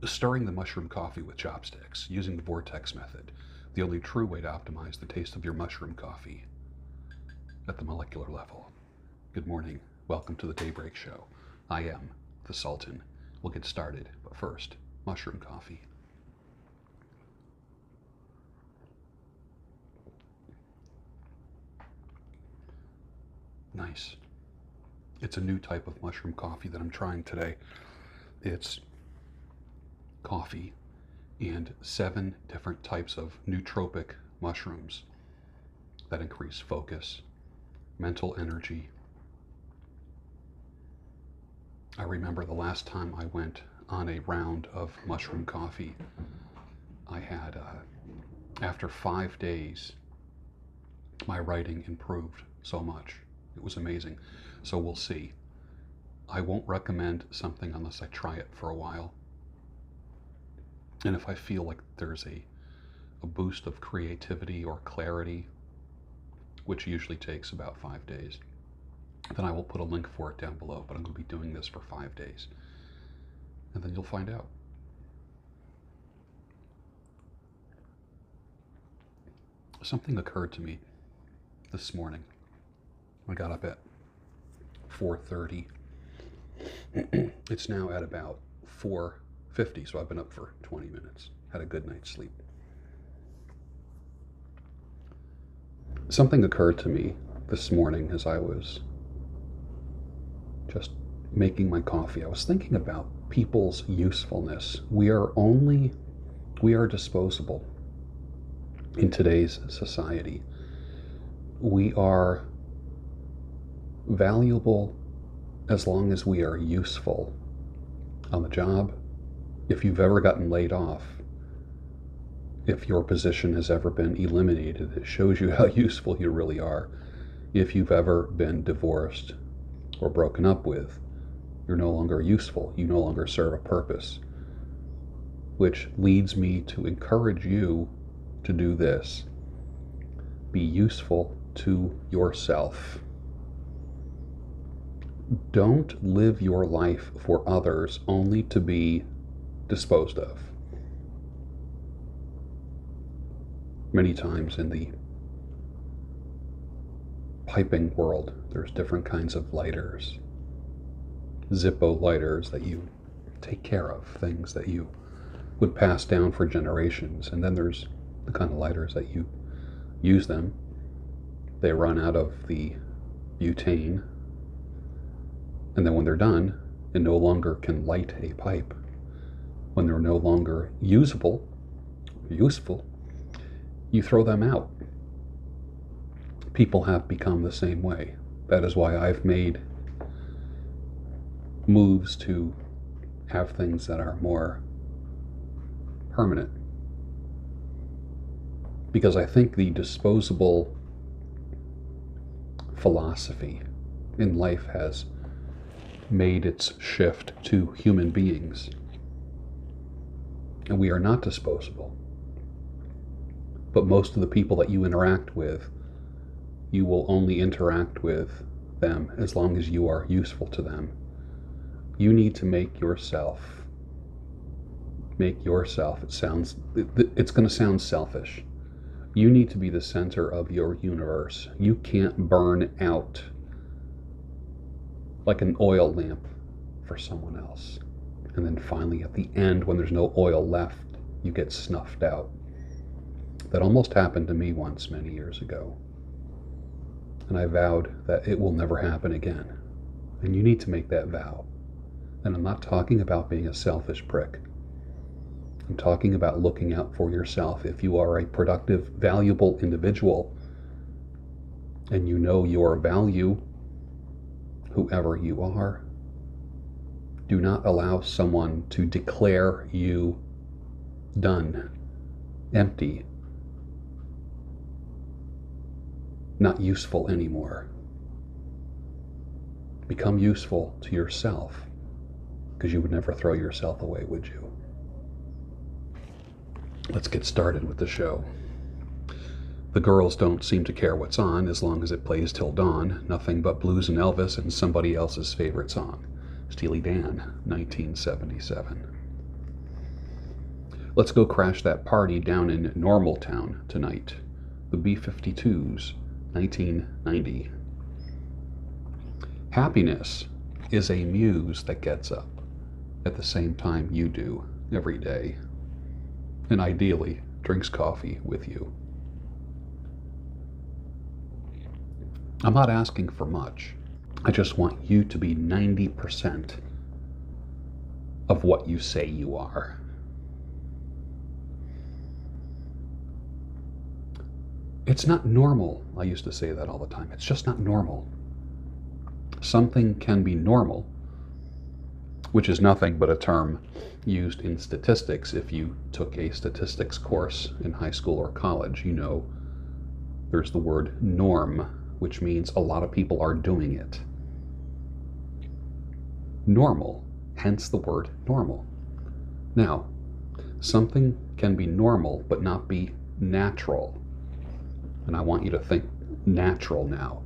Stirring the mushroom coffee with chopsticks, using the vortex method, the only true way to optimize the taste of your mushroom coffee at the molecular level. Good morning. Welcome to the Daybreak Show. I am the Sultan. We'll get started, but first, mushroom coffee. Nice. It's a new type of mushroom coffee that I'm trying today. It's coffee and 7 different types of nootropic mushrooms that increase focus, mental energy. I remember the last time I went on a round of mushroom coffee, I had, after 5 days, my writing improved so much. It was amazing. So we'll see. I won't recommend something unless I try it for a while. And if I feel like there's a boost of creativity or clarity, which usually takes about 5 days, then I will put a link for it down below. But I'm going to be doing this for 5 days. And then you'll find out. Something occurred to me this morning. I got up at 4:30. It's now at about 4:50, so I've been up for 20 minutes. Had a good night's sleep. Something occurred to me this morning as I was just making my coffee. I was thinking about people's usefulness. We are disposable in today's society. We are valuable as long as we are useful on the job. If you've ever gotten laid off, if your position has ever been eliminated, it shows you how useful you really are. If you've ever been divorced or broken up with, you're no longer useful. You no longer serve a purpose. Which leads me to encourage you to do this. Be useful to yourself. Don't live your life for others only to be disposed of. Many times in the piping world, there's different kinds of lighters. Zippo lighters that you take care of, things that you would pass down for generations. And then there's the kind of lighters that you use them. They run out of the butane. And then when they're done, it no longer can light a pipe. When they're no longer useful, you throw them out. People have become the same way. That is why I've made moves to have things that are more permanent. Because I think the disposable philosophy in life has made its shift to human beings. And we are not disposable. But most of the people that you interact with, you will only interact with them as long as you are useful to them. You need to make yourself, it's going to sound selfish. You need to be the center of your universe. You can't burn out like an oil lamp for someone else. And then finally at the end, when there's no oil left, you get snuffed out. That almost happened to me once many years ago. And I vowed that it will never happen again. And you need to make that vow. And I'm not talking about being a selfish prick. I'm talking about looking out for yourself. If you are a productive, valuable individual, and you know your value, whoever you are, do not allow someone to declare you done, empty, not useful anymore. Become useful to yourself, because you would never throw yourself away, would you? Let's get started with the show. The girls don't seem to care what's on as long as it plays till dawn. Nothing but blues and Elvis and somebody else's favorite song. Steely Dan, 1977. Let's go crash that party down in Normaltown tonight. The B-52s, 1990. Happiness is a muse that gets up at the same time you do every day, and ideally drinks coffee with you. I'm not asking for much. I just want you to be 90% of what you say you are. It's not normal. I used to say that all the time. It's just not normal. Something can be normal, which is nothing but a term used in statistics. If you took a statistics course in high school or college, you know there's the word norm, which means a lot of people are doing it. Normal, hence the word normal. Now, something can be normal but not be natural. And I want you to think natural now.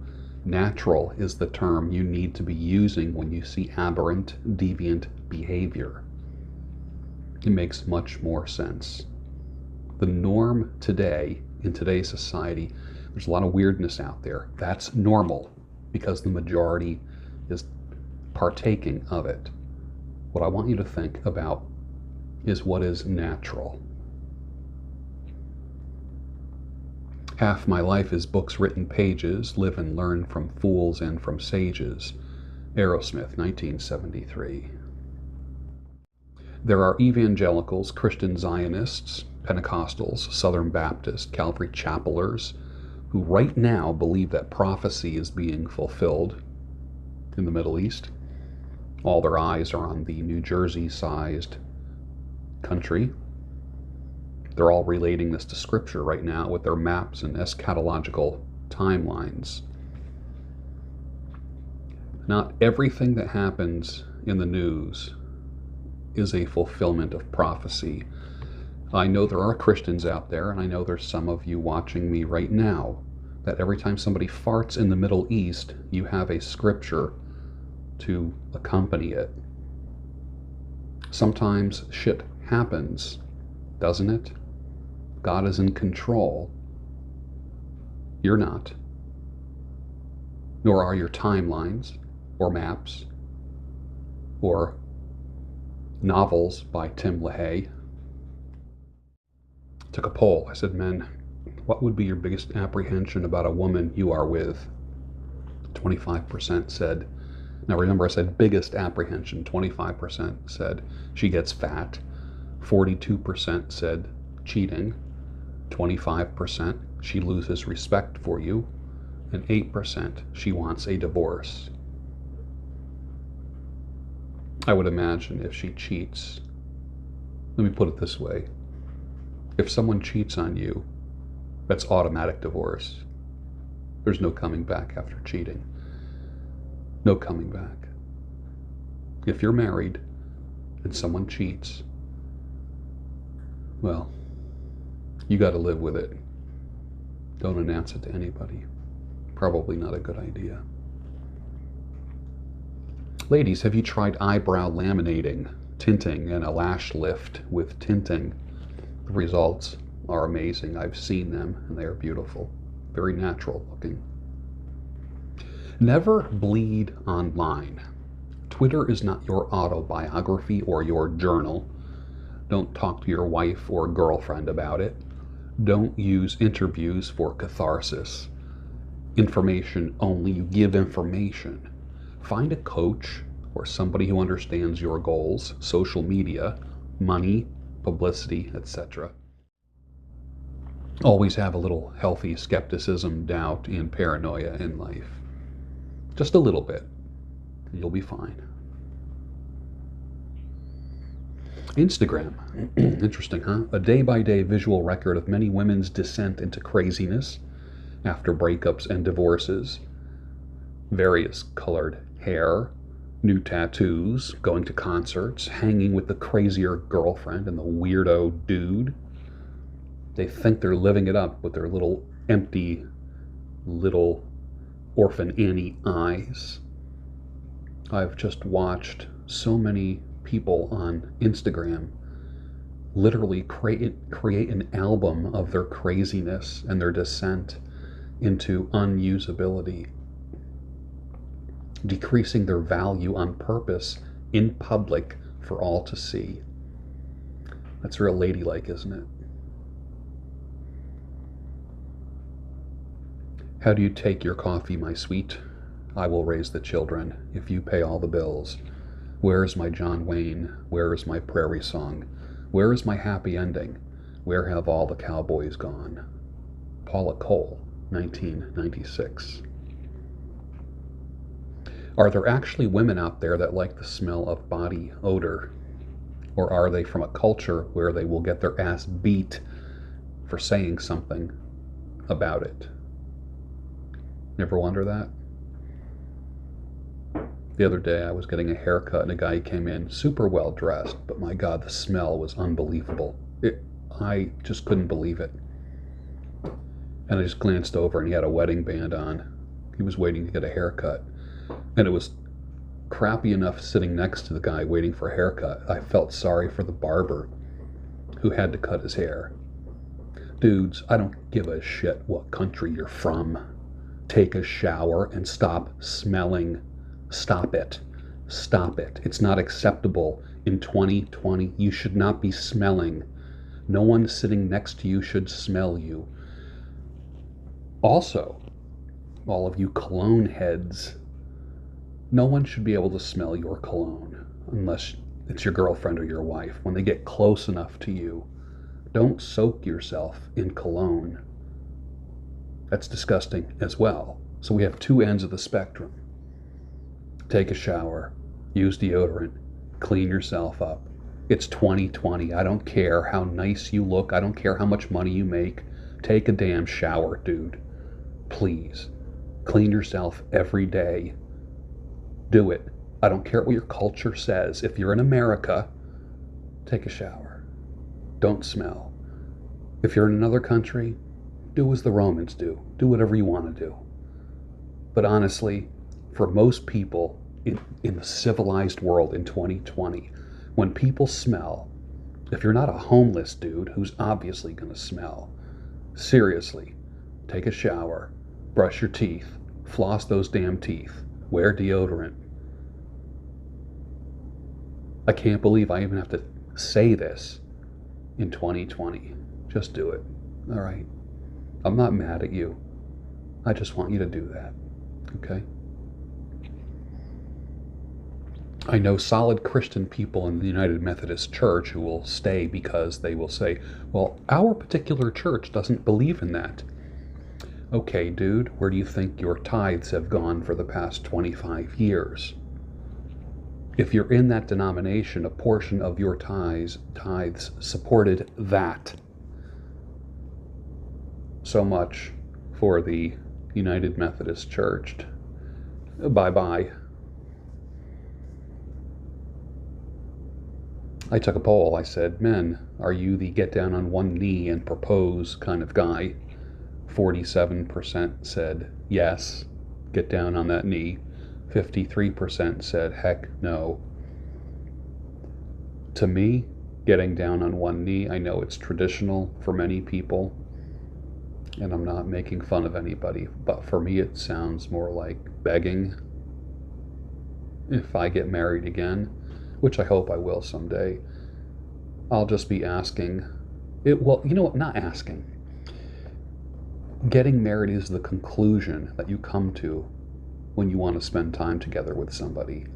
Natural is the term you need to be using when you see aberrant, deviant behavior. It makes much more sense. The norm today, in today's society, there's a lot of weirdness out there. That's normal because the majority is partaking of it. What I want you to think about is what is natural. Half my life is books written pages, live and learn from fools and from sages. Aerosmith, 1973. There are evangelicals, Christian Zionists, Pentecostals, Southern Baptists, Calvary Chapelers, who right now believe that prophecy is being fulfilled in the Middle East. All their eyes are on the New Jersey-sized country. They're all relating this to Scripture right now with their maps and eschatological timelines. Not everything that happens in the news is a fulfillment of prophecy. I know there are Christians out there, and I know there's some of you watching me right now, that every time somebody farts in the Middle East, you have a scripture to accompany it. Sometimes shit happens, doesn't it? God is in control. You're not. Nor are your timelines, or maps, or novels by Tim LaHaye. Took a poll. I said, men, what would be your biggest apprehension about a woman you are with? 25% said, now remember I said biggest apprehension, 25% said she gets fat, 42% said cheating, 25% she loses respect for you, and 8% she wants a divorce. I would imagine if she cheats, let me put it this way, if someone cheats on you, that's automatic divorce. There's no coming back after cheating. No coming back. If you're married and someone cheats, well, you got to live with it. Don't announce it to anybody. Probably not a good idea. Ladies, have you tried eyebrow laminating, tinting, and a lash lift with tinting? The results are amazing. I've seen them, and they are beautiful. Very natural looking. Never bleed online. Twitter is not your autobiography or your journal. Don't talk to your wife or girlfriend about it. Don't use interviews for catharsis. Information only. You give information. Find a coach or somebody who understands your goals, social media, money, publicity, etc. Always have a little healthy skepticism, doubt, and paranoia in life. Just a little bit, and you'll be fine. Instagram. Interesting, huh? A day-by-day visual record of many women's descent into craziness after breakups and divorces. Various colored hair, new tattoos, going to concerts, hanging with the crazier girlfriend and the weirdo dude. They think they're living it up with their little empty, little orphan Annie eyes. I've just watched so many people on Instagram literally create an album of their craziness and their descent into unusability, decreasing their value on purpose in public for all to see. That's real ladylike, isn't it? How do you take your coffee, my sweet? I will raise the children if you pay all the bills. Where is my John Wayne? Where is my prairie song? Where is my happy ending? Where have all the cowboys gone? Paula Cole, 1996. Are there actually women out there that like the smell of body odor? Or are they from a culture where they will get their ass beat for saying something about it? You ever wonder that? The other day I was getting a haircut and a guy came in super well dressed, but my God, the smell was unbelievable. I just couldn't believe it. And I just glanced over and he had a wedding band on. He was waiting to get a haircut. And it was crappy enough sitting next to the guy waiting for a haircut. I felt sorry for the barber who had to cut his hair. Dudes, I don't give a shit what country you're from. Take a shower and stop smelling. Stop it. Stop it. It's not acceptable in 2020. You should not be smelling. No one sitting next to you should smell you. Also, all of you cologne heads, no one should be able to smell your cologne unless it's your girlfriend or your wife. When they get close enough to you, don't soak yourself in cologne. That's disgusting as well. So we have two ends of the spectrum. Take a shower, use deodorant, clean yourself up. It's 2020. I don't care how nice you look. I don't care how much money you make. Take a damn shower, dude. Please. Clean yourself every day. Do it. I don't care what your culture says. If you're in America, take a shower. Don't smell. If you're in another country, do as the Romans do. Do whatever you want to do. But honestly, for most people in the civilized world in 2020, when people smell, if you're not a homeless dude who's obviously going to smell, seriously, take a shower, brush your teeth, floss those damn teeth, wear deodorant. I can't believe I even have to say this in 2020. Just do it. All right? I'm not mad at you. I just want you to do that. Okay? I know solid Christian people in the United Methodist Church who will stay because they will say, well, our particular church doesn't believe in that. Okay, dude, where do you think your tithes have gone for the past 25 years? If you're in that denomination, a portion of your tithes supported that. So much for the United Methodist Church. Bye-bye. I took a poll. I said, men, are you the get down on one knee and propose kind of guy? 47% said yes, get down on that knee. 53% said heck no. To me, getting down on one knee, I know it's traditional for many people, and I'm not making fun of anybody, but for me it sounds more like begging. If I get married again, which I hope I will someday, I'll just be asking. Well, you know what? Not asking. Getting married is the conclusion that you come to when you want to spend time together with somebody,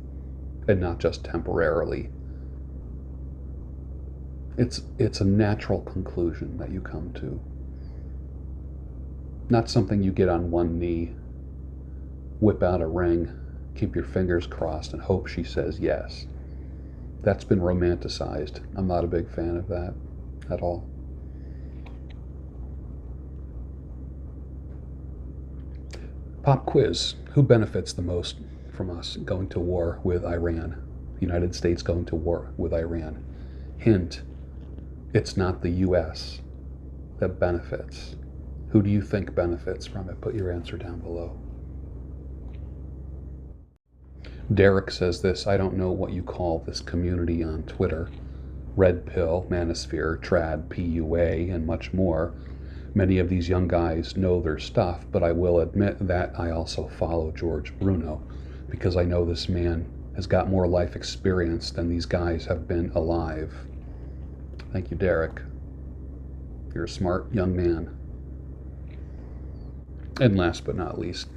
and not just temporarily. It's a natural conclusion that you come to. Not something you get on one knee, whip out a ring, keep your fingers crossed, and hope she says yes. That's been romanticized. I'm not a big fan of that at all. Pop quiz. Who benefits the most from us going to war with Iran? The United States going to war with Iran. Hint, it's not the U.S. that benefits. Who do you think benefits from it? Put your answer down below. Derek says this, I don't know what you call this community on Twitter, Red Pill, Manosphere, Trad, PUA, and much more. Many of these young guys know their stuff, but I will admit that I also follow George Bruno because I know this man has got more life experience than these guys have been alive. Thank you, Derek. You're a smart young man. And last but not least,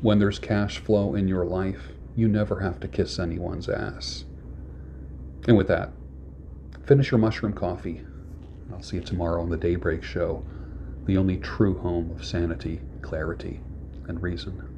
when there's cash flow in your life, you never have to kiss anyone's ass. And with that, finish your mushroom coffee. I'll see you tomorrow on the Daybreak Show, the only true home of sanity, clarity, and reason.